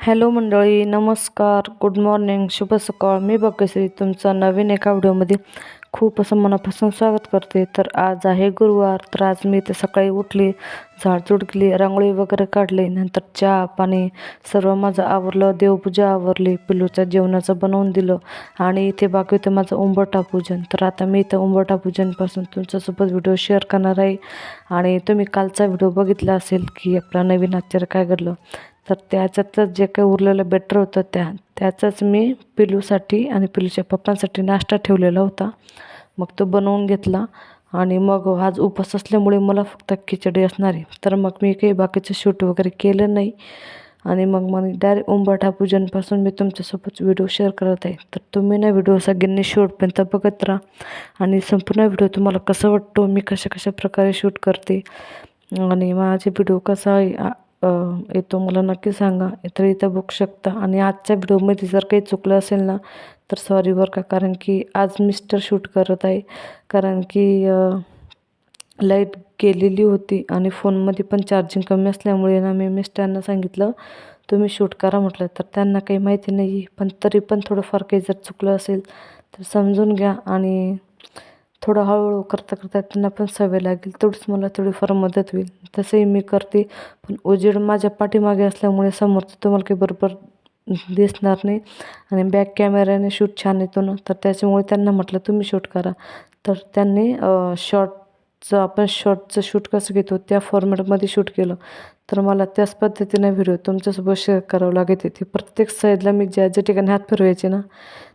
Hello मंडळी, नमस्कार, good morning, शुभ सकाळ. मी भाग्यश्री तुमचं नवीन एका व्हिडिओमध्ये खूप असं मनापासून स्वागत करते. तर आज आहे गुरुवार. तर आज मी इथे सकाळी उठली, झाडझूड केली, रांगोळी वगैरे काढली, नंतर चहा पाणी सर्व माझं आवरलं, देवपूजा आवरली, पिल्लूच्या जेवणाचं बनवून दिलं आणि इथे बाकी होतं माझं उंबरठा पूजन. तर आता मी इथं उंबरठा पूजनपासून तुमच्यासोबत व्हिडिओ शेअर करणार आहे. आणि तुम्ही कालचा व्हिडिओ बघितला असेल की आपला नवीन आश्चर्य काय घडलं, तर त्याच्यातच जे काही उरलेलं बेटर होतं त्याचाच मी पिलूसाठी आणि पिलूच्या पप्पांसाठी नाश्ता ठेवलेला होता. मग तो बनवून घेतला आणि मग आज उपवास असल्यामुळे मला फक्त खिचडी असणार आहे. तर मग मी काही बाकीचं शूट वगैरे केलं नाही आणि मग डायरेक्ट उंबरठा पूजनपासून मी तुमच्यासोबत व्हिडिओ शेअर करत आहे. तर तुम्ही ना व्हिडिओ सगळ्यांनी शेवटपर्यंत बघत राहा आणि संपूर्ण व्हिडिओ तुम्हाला कसं वाटतो, मी कशा प्रकारे शूट करते आणि माझे व्हिडिओ कसा येतो मला नक्की सांगा. तर इथं बघू शकता. आणि आजच्या व्हिडिओमध्ये जर काही चुकलं असेल ना तर सॉरी बरं का, कारण की आज मिस्टर शूट करत आहे. कारण की लाईट गेलेली होती आणि फोनमध्ये पण चार्जिंग कमी असल्यामुळे ना मी मिस्टरांना सांगितलं तुम्ही शूट करा म्हटलं. तर त्यांना काही माहिती नाही, पण तरी पण थोडंफार काही जर चुकलं असेल तर समजून घ्या आणि थोडं हळूहळू करता करता त्यांना पण सवय लागेल, तेवढीच मला थोडीफार मदत होईल. तसंही मी करते, पण उजेड माझ्या पाठीमागे असल्यामुळे समोरचं तुम्हाला काही बरोबर दिसणार नाही आणि बॅक कॅमेऱ्याने शूट छान येतो ना, तर त्याच्यामुळे त्यांना म्हटलं तुम्ही शूट करा. तर त्यांनी आपण शॉर्टचं शूट कसं घेतो त्या फॉर्मॅटमध्ये शूट केलं. तर मला त्याच पद्धतीने व्हिडिओ तुमच्यासोबत शेअर करावं लागत होती. प्रत्येक साईडला मी ज्या ज्या ठिकाणी हात फिरवायचे ना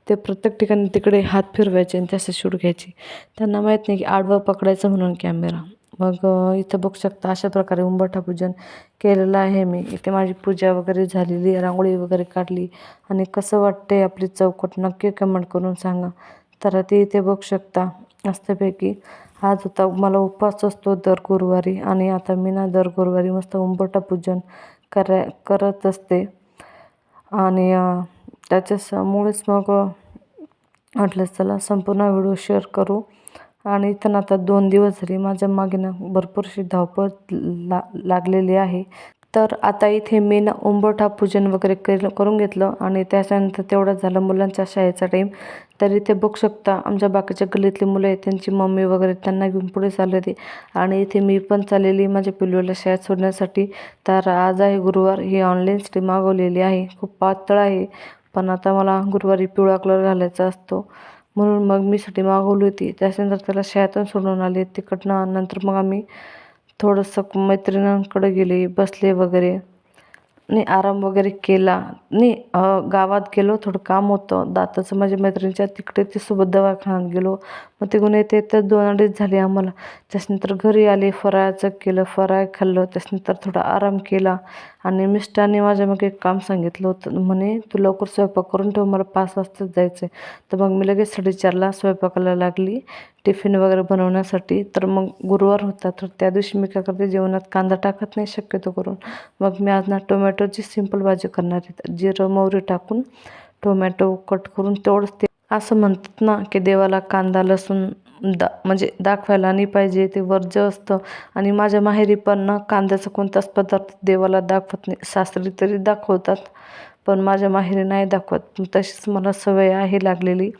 ते प्रत्येक ठिकाणी तिकडे हात फिरवायचे आणि त्याचं शूट घ्यायचे. त्यांना माहीत नाही की आडवं पकडायचं म्हणून कॅमेरा. मग इथं बघू शकता अशा प्रकारे उंबरठा पूजन केलेलं आहे मी. इथे माझी पूजा वगैरे झालेली, रांगोळी वगैरे काढली आणि कसं वाटते आपली चौकट नक्की कमेंट करून सांगा. तर ते इथे बघू शकता मस्तपैकी. आज होता मला उपवास असतो दर गुरुवारी आणि आता मी ना दर गुरुवारी मस्त उंबरठा पूजन करत असते आणि त्याच्यामुळेच मग म्हटलं चला संपूर्ण व्हिडिओ शेअर करू. आणि इथं आता 2 दिवस झाली माझ्या मागे ना भरपूरशी धावपळ लागलेली आहे. तर आता इथे मी ना उंबरठा पूजन वगैरे करून घेतलं आणि त्याच्यानंतर तेवढं झालं मुलांच्या शाळेचा टाईम. तर इथे बघू शकता आमच्या बाकीच्या गल्लीतली मुलं आहेत, त्यांची मम्मी वगैरे त्यांना घेऊन पुढे चालले होते आणि इथे मी पण चाललेली माझ्या पिल्लूला शाळेत सोडण्यासाठी. तर आज आहे गुरुवार. ही ऑनलाईन साडी मागवलेली आहे, खूप पातळ आहे, पण आता मला गुरुवारी पिवळा कलर घालायचा असतो म्हणून मग मी साडी मागवली होती. त्याच्यानंतर त्याला शाळेतून सोडून आले. तिकडनं नंतर मग आम्ही थोडंसं मैत्रिणींकडे गेले, बसले वगैरे नाही आराम वगैरे केला. नाही गावात गेलो, थोडं काम होतं दाताचं माझ्या मैत्रिणीच्या, तिकडे ते सोबत दवाखान्यात गेलो. मग तिकडून येते तर 2-2:30 झाले आम्हाला. त्याच्यानंतर घरी आले, फराळाचं केलं, फराळ खाल्लं, त्याच्यानंतर थोडा आराम केला आणि मिस्टरांनी माझ्या मग एक काम सांगितलं होतं, म्हणे तू लवकर स्वयंपाक करून ठेव, मला 5 वाजताच जायचं आहे. तर मग मी लगेच 4:30ला स्वयंपाकाला लागली टिफिन वगैरे बनवण्यासाठी. तर मग गुरुवार होता, तर त्या दिवशी मी काय करते जेवणात कांदा टाकत नाही शक्यतो करून. मग मी आज ना टोमॅटोची सिंपल भाजी करणार आहे. जिरं मोहरी टाकून टोमॅटो कट करून तेवढंच ते असं म्हणतात ना की देवाला कांदा लसूण म्हणजे दाखवायला नाही पाहिजे, ते वर्ज्य असतं. आणि माझ्या माहेरी पण ना कांद्याचा कोणताच पदार्थ देवाला दाखवत नाही. सासरी तरी दाखवतात पण माझ्या माहेरी नाही दाखवत. तशीच मला सवय आहे लागलेली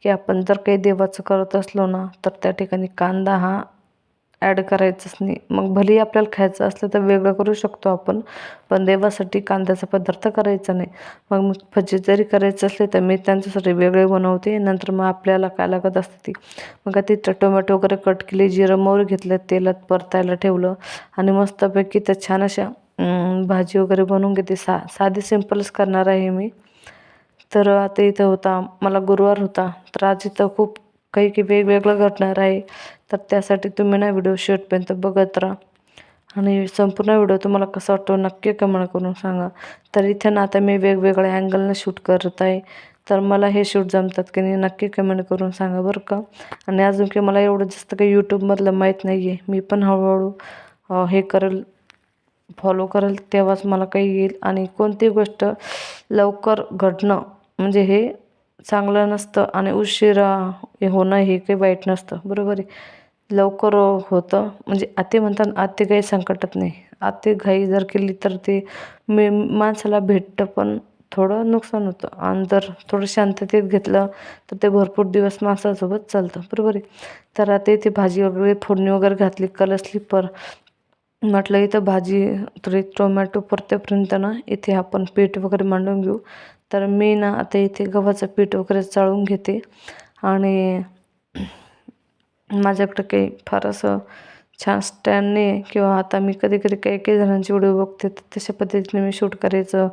की आपण जर काही देवाचं करत असलो ना तर त्या ठिकाणी कांदा हा ॲड करायचंच नाही. मग भलेही आपल्याला खायचं असलं तर वेगळं करू शकतो आपण, पण देवासाठी कांद्याचा पदार्थ करायचा नाही. मग भजी जरी करायचं असले तर मी त्यांच्यासाठी वेगळे बनवते. नंतर मग आपल्याला काय लागत असते ती मग तिथं टोमॅटो वगैरे कट केले, जिरं मोहरी घेतलं, तेलात परतायला ठेवलं आणि मस्तपैकी तर छान अशा भाजी वगैरे बनवून घेते. साधी सिंपलच करणार आहे मी. तर आता इथं होता मला गुरुवार होता, तर आज इथं खूप काही वेगवेगळं घडणार आहे. तर त्यासाठी तुम्ही ना व्हिडिओ शेवटपर्यंत बघत राहा आणि संपूर्ण व्हिडिओ तुम्हाला कसा वाटतो नक्की कमेंट करून सांगा. तर इथे ना आता मी वेगवेगळ्या अँगलनं शूट करत आहे. तर मला हे शूट जमतात की नाही नक्की कमेंट करून सांगा बरं का. आणि अजून काही मला एवढं जास्त काही यूट्यूबमधलं माहीत नाही आहे. मी पण हळूहळू हे करेल, फॉलो करेल, तेव्हाच मला काही येईल. आणि कोणती गोष्ट लवकर घडणं म्हणजे हे चांगलं नसतं आणि उशिरा हे होणं हे काही वाईट नसतं, बरोबर आहे. लवकर होतं. म्हणजे अति म्हणतात अति काही संकटात नाही. अति घाई जर केली तर ते माणसाला भेटतं पण थोडं नुकसान होतं आणि जर थोडं शांततेत घेतलं तर ते भरपूर दिवस माणसासोबत चालतं, बरोबर आहे. तर आता इथे भाजी वगैरे फोडणी वगैरे घातली, कलसली म्हटलं इथं भाजी थोडी टोमॅटो परतेपर्यंत ना इथे आपण पीठ वगैरे मांडून घेऊ. तर मी ना आता इथे गव्हाचं पीठ वगैरे चाळून घेते आणि माझ्याकडं काही फार असं छान स्टँड नाही आहे किंवा आता मी कधी कधी काही काही जणांची व्हिडिओ बघते तर तशा पद्धतीने मी शूट करायचं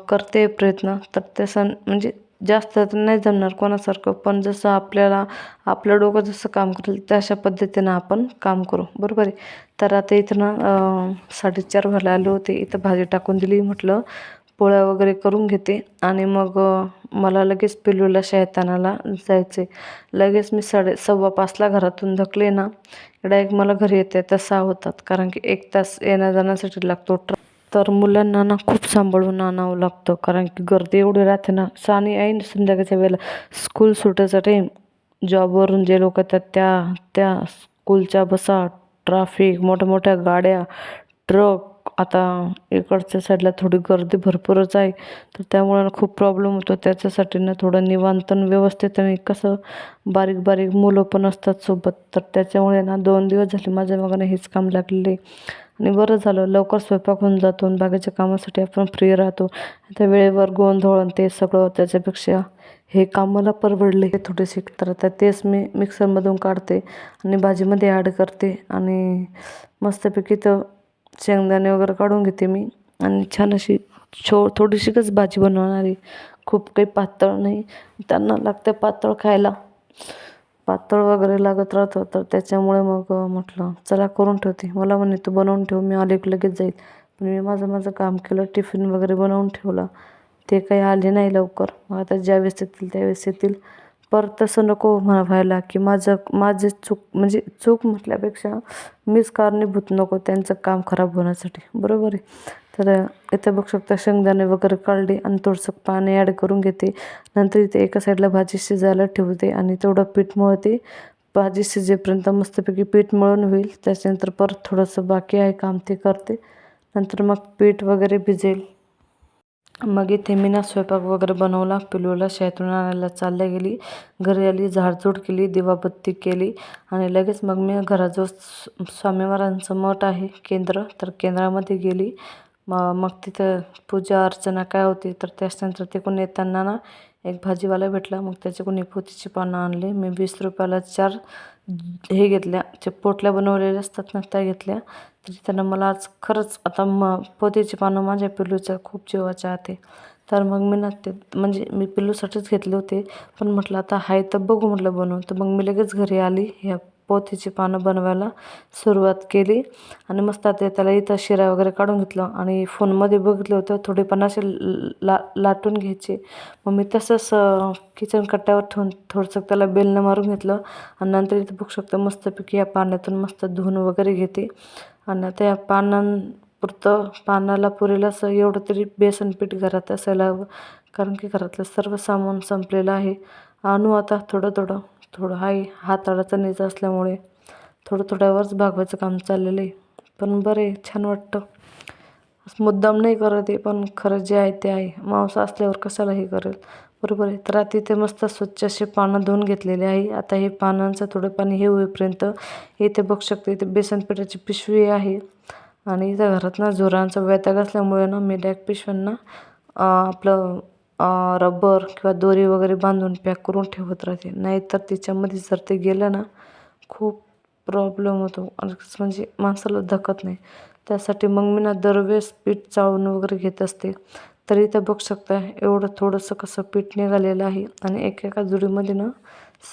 करते प्रयत्न. तर तसं म्हणजे जास्त तर नाही जमणार कोणासारखं, पण जसं आपल्याला आपलं डोकं जसं काम करेल तशा पद्धतीनं आपण काम करू, बरोबर आहे. तर आता इथं ना 4:30 व्हायला आले होते. इथं भाजी टाकून दिली. म्हटलं पोळ्या वगैरे करून घेते आणि मग मला लगेच पिल्लूला शाळेत आणायला जायचे. लगेच मी 4:15ला घरातून धकले ना डायरेक्ट मला घरी येते तर 6 होतात, कारण की 1 तास येण्या-जाण्यासाठी लागतो. तर मुलांना ना खूप सांभाळून आणावं लागतं, कारण की गर्दी एवढी राहते ना. आणि ऐन संध्याकाळच्या वेळेला स्कूल सुटायचा टाईम, जॉबवरून जे लोक येतात त्या त्या स्कूलच्या बसा, ट्रॅफिक, मोठ्या गाड्या, ट्रक. आता इकडच्या साईडला थोडी गर्दी भरपूरच आहे, तर त्यामुळे खूप प्रॉब्लेम होतो. त्याच्यासाठी ना थोडं निवांत आणि व्यवस्थित आणि कसं बारीक बारीक मुलं पण असतात सोबत, तर त्याच्यामुळे ना 2 दिवस झाले माझ्या मागं हेच काम लागलेले. आणि बरं झालं लवकर स्वयंपाक होऊन जातो आणि बाकीच्या कामासाठी आपण फ्री राहतो. आता वेळेवर गोंधळ आणि ते सगळं त्याच्यापेक्षा हे काम मला परवडले थोडेसे. तर आता तेच मी मिक्सरमधून काढते आणि भाजीमध्ये ॲड करते आणि मस्तपैकी तर शेंगदाणे वगैरे काढून घेते मी आणि छान अशी थोडीशीच भाजी बनवणार आहे. खूप काही पातळ नाही, त्यांना लागतं पातळ खायला, पातळ वगैरे लागत राहतं. तर त्याच्यामुळे मग म्हटलं चला करून ठेवते. मला म्हणे तू बनवून ठेव, मी आले की लगेच जाईल. पण मी माझं काम केलं, टिफिन वगैरे बनवून ठेवला. ते काही आले नाही लवकर. मग आता ज्यावेळेस येतील त्यावेळेस येतील. परत तसं नको व्हायला की माझी चूक, म्हणजे चूक म्हटल्यापेक्षा मीच कारणीभूत नको त्यांचं काम खराब होण्यासाठी, बरोबर आहे. तर इथं बघू शकता शेंगदाणे वगैरे काढले आणि थोडंसं पाणी ॲड करून घेते. नंतर इथे एका साईडला भाजी शिजायला ठेवते आणि तेवढं पीठ मळते. भाजी शिजेपर्यंत मस्तपैकी पीठ मळून होईल. त्याच्यानंतर परत थोडंसं बाकी आहे काम ते करते. नंतर मग पीठ वगैरे भिजेल. मग इथे मी ना स्वयंपाक वगैरे बनवला. पिलूला शाळेतून आणायला चालल्या गेली. घरी आली, झाडझूड केली, दिवाबत्ती केली आणि लगेच मग मी घराजवळ स्वामी महाराजांचं मठ आहे केंद्र, तर केंद्रामध्ये गेली. मग तिथं पूजा अर्चना काय होती. तर त्याच्यानंतर तिकडून येताना ना एक भाजीवाला भेटला. मग त्याच्याकडून एक पोथीची पानं आणली. मी 20 रुपयाला 4 हे घेतल्या, जे पोटल्या बनवलेल्या असतात ना त्या घेतल्या. तर त्यांना मला आज खरंच आता पोथीची पानं माझ्या पिल्लूच्या खूप जीवाच्या आत आहे. तर मग मी ना ते म्हणजे मी पिल्लूसाठीच घेतले होते, पण म्हटलं आता हाय तर बघू म्हटलं बनवून. तर मग मी लगेच घरी आली, ह्या पोथीची पानं बनवायला सुरुवात केली आणि मस्त आता त्याला इथं शिरा वगैरे काढून घेतलं आणि फोनमध्ये बघितलं होतं थोडे पण असे लाटून घ्यायचे. मग मी तसंच किचन कट्ट्यावर ठेवून थोडंसं त्याला बेलनं मारून घेतलं आणि नंतर इथं बघू शकता मस्तपैकी या पाण्यातून मस्त धुवून वगैरे घेते आणि त्या पानांपुरतं पानाला पुरेल असं एवढं तरी बेसन पीठ घरात असायला हवं, कारण की घरातलं सर्व सामान संपलेलं आहे. आणू आता थोडं आहे, हात अडचणीचं असल्यामुळे थोड्यावरच भागवायचं काम चाललेलं आहे. पण बरं आहे, छान वाटतं. मुद्दाम नाही करत आहे, पण खरं जे आहे ते आहे. मांस असल्यावर कशाला हे करेल, बरोबर आहे. तर आता इथे मस्त स्वच्छ असे पानं धुवून घेतलेले आहे. आता हे पानांचं थोडं पाणी हे होईपर्यंत इथे बघू शकते इथे बेसन पिठाची पिशवी आहे आणि इथं घरात ना जोरांचा वैताग असल्यामुळे ना मी डायरेक्ट पिशव्यांना आपलं रबर किंवा दोरी वगैरे बांधून पॅक करून ठेवत राहते. नाहीतर त्याच्यामध्ये जर ते गेलं ना खूप प्रॉब्लेम होतो आणि म्हणजे माणसाला धकत नाही. त्यासाठी मग मी ना दरवेळेस पीठ चाळून वगैरे घेत असते. तर इथं बघू शकता एवढं थोडंसं कसं पीठ निघालेलं आहे आणि एका जुडीमध्ये ना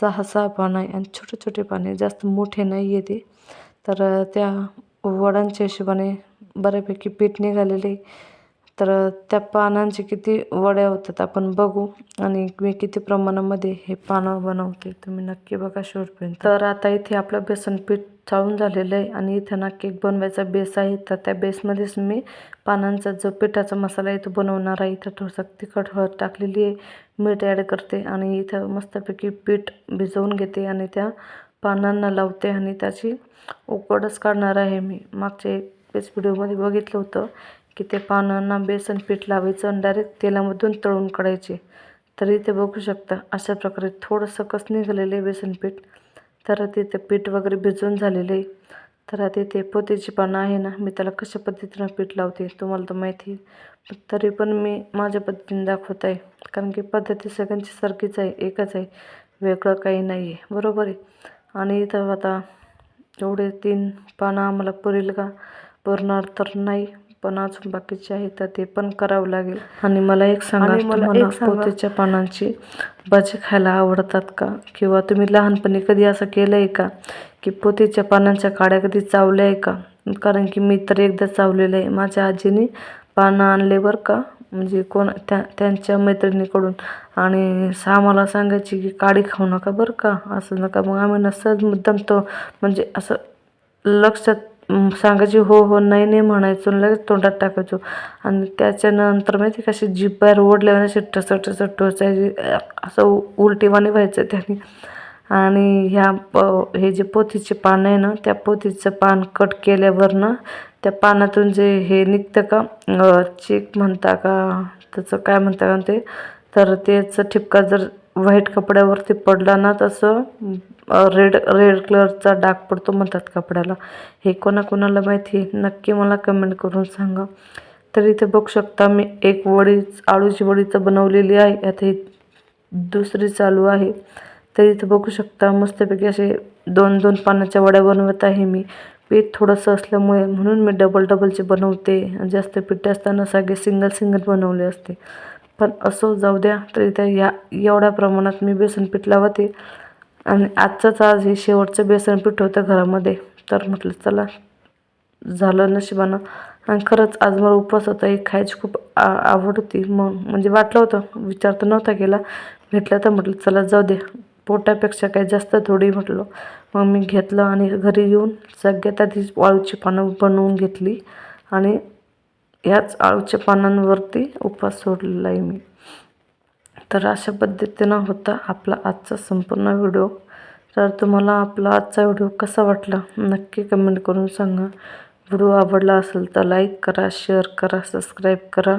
6 पानं आहे आणि छोटे पाने, जास्त मोठे नाही आहे ते. तर त्या वडांच्या हिशोबाने बऱ्यापैकी पीठ निघालेले. तर त्या पानांचे किती वड्या होतात आपण बघू आणि मी किती प्रमाणामध्ये हे पानं बनवते तुम्ही नक्की बघा शेवटपर्यंत. तर आता इथे आपलं बेसन पीठ चाळून झालेलं आहे आणि इथं ना केक बनवायचा बेस आहे. तर त्या बेसमध्येच मी पानांचा जो पिठाचा मसाला आहे तो बनवणार आहे. इथं थोडंसं तिखट हळद टाकलेली आहे, मीठ ॲड करते आणि इथं मस्तपैकी पीठ भिजवून घेते आणि त्या पानांना लावते आणि त्याची उकडच काढणार आहे मी. मागच्या एकच व्हिडिओमध्ये बघितलं होतं की ते पानांना बेसन पीठ लावायचं आणि डायरेक्ट तेलामधून तळून काढायचे. तर इथे बघू शकता अशा प्रकारे थोडंसं कस निघालेलं आहे बेसन पीठ. तर तिथे पीठ वगैरे भिजवून झालेलं आहे. तर आता इथे पोतीची पानं आहे ना, मी त्याला कशा पद्धतीनं पीठ लावते तुम्हाला तर माहिती आहे, तरी पण मी माझ्या पद्धतीने दाखवत आहे. कारण की पद्धती सगळ्यांची सारखीच आहे, एकच आहे, वेगळं काही नाही आहे, बरोबर आहे. आणि इथं आता एवढे 3 पानं आम्हाला पुरेल का? पुरणार तर नाही, पण अजून बाकीचे आहे तर ते पण करावं लागेल. आणि मला एक सांगा, तुम्हाला पोतीच्या पानांची भजी खायला आवडतात का? किंवा तुम्ही लहानपणी कधी असं केलं आहे का की पोतीच्या पानांच्या काड्या कधी चावल्या आहे का? कारण की मी तर एकदा चावलेलं आहे. माझ्या आजीने पानं आणले बरं का, म्हणजे त्यांच्या मैत्रिणीकडून, आणि आम्हाला सांगायची की काडी खाऊ नका बरं का, असं नका. मग आम्ही सहज मुद्दाम तो म्हणजे असं लक्षात सांगायची, हो हो नाही नाही म्हणायचो, लगेच तोंडात टाकायचो. आणि त्याच्यानंतर माहिती कशी जीभ बाहेर ओढल्यावर अशी ठसठसट टोचायची, असं उलटीवाणी व्हायचं त्याने. आणि हे जे पोथीचे पान आहे ना, त्या पोथीचं पान कट केल्यावर ना, त्या पानातून जे हे निघतं का, चीक म्हणता का, त्याचं काय म्हणता का ते, तर त्याचं ठिपका जर व्हाईट कपड्यावरती पडला ना, तसं रेड रेड कलरचा डाग पडतो म्हणतात कपड्याला. हे कोणाकोणाला माहिती आहे नक्की मला कमेंट करून सांगा. तर इथे बघू शकता मी एक आळूची वडीचं बनवलेली आहे. आता ही दुसरी चालू आहे. तर इथे बघू शकता मस्तपैकी असे 2-2 पानाच्या वड्या बनवत आहे मी. पीठ थोडंसं असल्यामुळे म्हणून मी डबलचे बनवते. जास्त पीठ असताना सगळे सिंगल बनवले असते, पण असो जाऊ द्या. तर इथे एवढ्या प्रमाणात मी बेसन पीठ लावते. आणि आज हे शेवटचं बेसन पीठ होतं घरामध्ये. तर म्हटलं चला झालं नशिबानं. आणि खरंच आज मला उपवास होता, एक खायची खूप आवड होती. मग म्हणजे वाटलं होतं, विचार तर नव्हता केला, भेटलं तर म्हटलं चला जाऊ दे, पोटापेक्षा काही जास्त थोडी म्हटलं. मग मी घेतलं आणि घरी येऊन सगळ्यात आधी आळूची पानं बनवून घेतली आणि ह्याच आळूच्या पानांवरती उपवास सोडलेला आहे मी. तर अशा पद्धतीनं होता आपला आजचा संपूर्ण व्हिडिओ. तर तुम्हाला आपला आजचा व्हिडिओ कसा वाटला नक्की कमेंट करून सांगा. व्हिडिओ आवडला असेल तर लाईक करा, शेअर करा, सबस्क्राईब करा.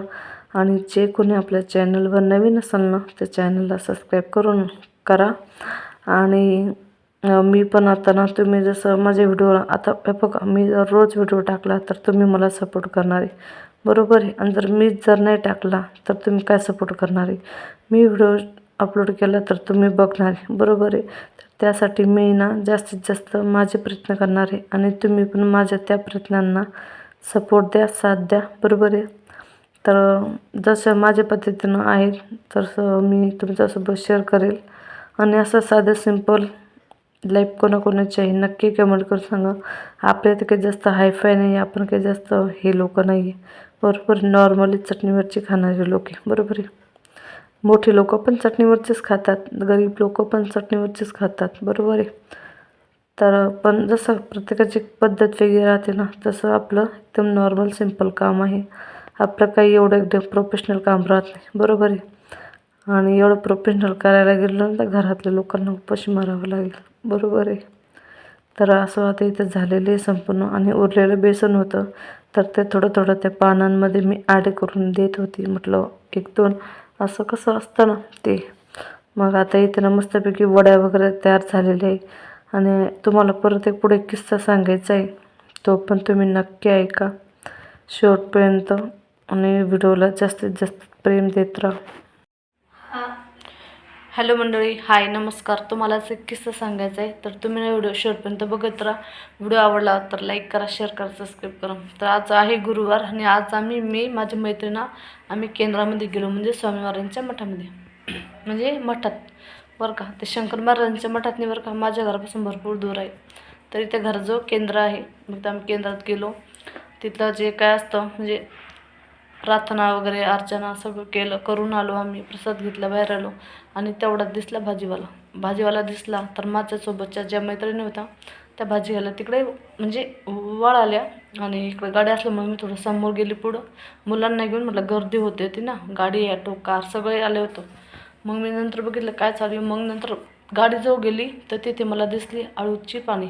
आणि जे कोणी आपल्या चॅनलवर नवीन असेल ना, त्या चॅनलला सबस्क्राईब करून करा. आणि मी पण आता ना, तुम्ही जसं माझ्या व्हिडिओला आता बघा, मी जर रोज व्हिडिओ टाकला तर तुम्ही मला सपोर्ट करणार आहे, बरोबर आहे. आणि जर नाही टाकला तर तुम्ही काय सपोर्ट करणार आहे? मी व्हिडिओ अपलोड केला तर तुम्ही बघणार आहे, बरोबर आहे. तर त्यासाठी मी ना जास्तीत जास्त माझे प्रयत्न करणार आहे आणि तुम्ही पण माझ्या त्या प्रयत्नांना सपोर्ट द्या, साथ द्या, बरोबर आहे. तर जसं माझ्या पद्धतीनं आहे तसं मी तुमच्यासोबत शेअर करेल. आणि असं साधं सिंपल लाईफ कोणाकोणाची आहे नक्की कमेंट करून सांगा. आपल्या इथे काही जास्त हायफाय नाही, आपण काही जास्त हे लोक नाही आहे, बरोबर. नॉर्मली चटणी मिरची खाणारे लोक आहे, बरोबर आहे. मोठी लोक पण चटणी मिरचीच खातात, गरीब लोक पण चटणी मिरचीच खातात, बरोबर आहे. तर पण जसं प्रत्येकाची पद्धत वेगळी राहते ना, तसं आपलं एकदम नॉर्मल सिंपल काम आहे. आपलं काही एवढं एकदम प्रोफेशनल काम राहत नाही, बरोबर आहे. आणि एवढं प्रोफेशनल करायला गेलं तर घरातल्या लोकांना उपाशी मारावं लागेल, बरोबर आहे. तर असं आता इथं झालेलं आहे संपूर्ण. आणि उरलेलं बेसन होतं तर ते थोडं त्या पानांमध्ये मी ॲड करून देत होती. म्हटलं 1-2 असं कसं असतं ना ते. मग आता इथं ना मस्तपैकी वड्या वगैरे तयार झालेल्या आहे. आणि तुम्हाला परत एक पुढे किस्सा सांगायचा आहे, तो पण तुम्ही नक्की ऐका शेवटपर्यंत. आणि व्हिडिओला जास्तीत जास्त प्रेम देत राहा. हॅलो मंडळी, हाय नमस्कार. तुम्हालाच एक किस्सा सांगायचा आहे, तर तुम्ही व्हिडिओ शेवटपर्यंत बघत राहा. व्हिडिओ आवडला तर लाईक करा, शेअर करा, सबस्क्राईब करा. तर आज आहे गुरुवार आणि आज मी माझ्या मैत्रिणींना आम्ही केंद्रामध्ये गेलो, म्हणजे स्वामीवारांच्या मठामध्ये, म्हणजे मठात बरं का. ते शंकर महाराजांच्या मठात नाही बरं का, माझ्या घरापासून भरपूर दूर आहे. तर इथे घराजवळ केंद्र आहे. मग आम्ही केंद्रात गेलो. तिथलं जे काय असतं म्हणजे प्रार्थना वगैरे अर्चना सगळं करून आलो आम्ही. प्रसाद घेतला, बाहेर आलो. आणि तेवढ्यात दिसला भाजीवाला दिसला. तर माझ्यासोबतच्या ज्या मैत्रिणी होत्या त्या भाजीवाला तिकडे म्हणजे वळाल्या. आणि इकडे गाडी असल्यामुळे मी थोडं समोर गेली पुढं, मुलांना घेऊन. म्हटलं गर्दी होती ना, गाडी ॲटो कार सगळे आले होतं. मग मी नंतर बघितलं काय चालू आहे. मग नंतर गाडीजवळ गेली तर तिथे मला दिसली आळूची पाने.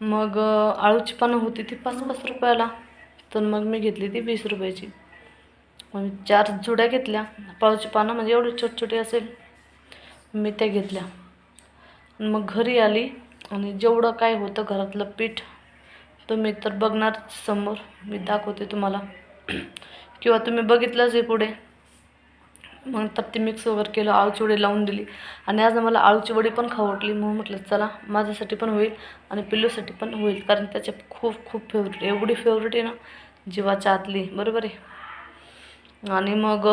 मग आळूची पानं होती ती 5-5 रुपयाला, तर मग मी घेतली ती 20 रुपयाची. मग 4 जुड्या घेतल्या. आळूची पानं म्हणजे एवढी छोटी छोटी असेल, मी त्या घेतल्या. मग घरी आली आणि जेवढं काय होतं घरातलं पीठ तुम्ही तर बघणार समोर, मी दाखवते तुम्हाला किंवा तुम्ही बघितलंच आहे पुढे. मग तर ते मिक्स वगैरे केलं, आळूची वडी लावून दिली. आणि आज मला आळूची वडी पण खाऊ वाटली, मग म्हटलं चला माझ्यासाठी पण होईल आणि पिल्लूसाठी पण होईल, कारण त्याच्या खूप खूप फेवरेट, एवढी फेवरेट आहे ना जीवाच्या आतली, बरोबर आहे. आणि मग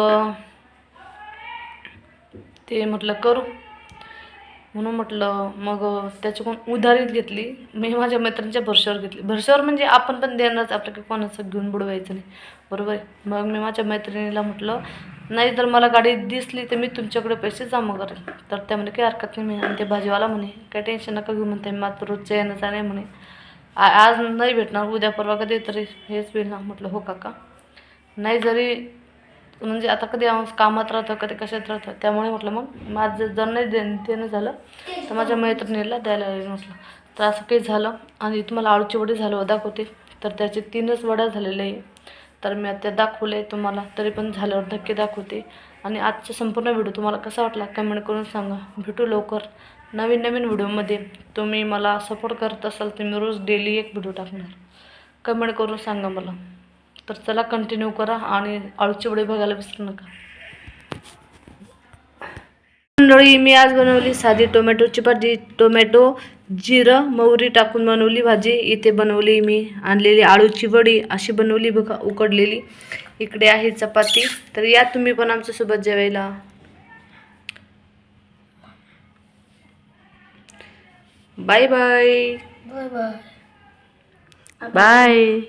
ते म्हटलं करू, म्हणून म्हटलं मग त्याच्याकडून उधारीत घेतली. मी माझ्या मैत्रिणीच्या भरशावर घेतली. भरशावर म्हणजे आपण पण देणारच, आपलं काही कोणाचं घेऊन बुडवायचं नाही, बरोबर आहे. मग मी माझ्या मैत्रिणीला म्हटलं नाही तर मला गाडी दिसली तर मी तुमच्याकडे पैसे जमा करेल. तर त्या म्हणे काही हरकत नाही. मी आणि ते भाजीवाला म्हणे काही टेन्शन नका घेऊ म्हणते, मात्र रोजच्या येण्याचा नाही म्हणे, आज नाही भेटणार, उद्या परवा कधी तरी हेच होईल ना. म्हटलं हो काका, नाही जरी म्हणजे आता कधी कामात राहतं कधी कशात राहतं, त्यामुळे म्हटलं मग माझं जर नाही देणं झालं तर माझ्या मैत्रिणीला द्यायला लागेल म्हटलं. तर असं काही झालं. आणि तुम्हाला आळूची वडी झालं दाखवते. तर त्याचे 3च वड्या झालेल्या आहे, तर मी आता दाखवले तुम्हाला, तरी पण झाल्यावर नक्की दाखवते. आणि आजचा संपूर्ण व्हिडिओ तुम्हाला कसा वाटला कमेंट करून सांगा. भेटू लवकर नवीन नवीन व्हिडिओमध्ये. तुम्ही मला सपोर्ट करत असाल तर मी रोज डेली एक व्हिडिओ टाकणार, कमेंट करून सांगा मला. तर चला कंटिन्यू करा आणि आळूची वडी बघायला विसरू नका. मंडळी मी आज बनवली साधी टोमॅटोची भाजी. टोमॅटो, जिरं, मोहरी टाकून बनवली भाजी. इथे बनवली मी आणलेली आळूची वडी, अशी बनवली बघा उकडलेली. इकडे आहे चपाती. तर या तुम्ही पण आमच्यासोबत जेवायला. Bye bye. Bye bye. Bye.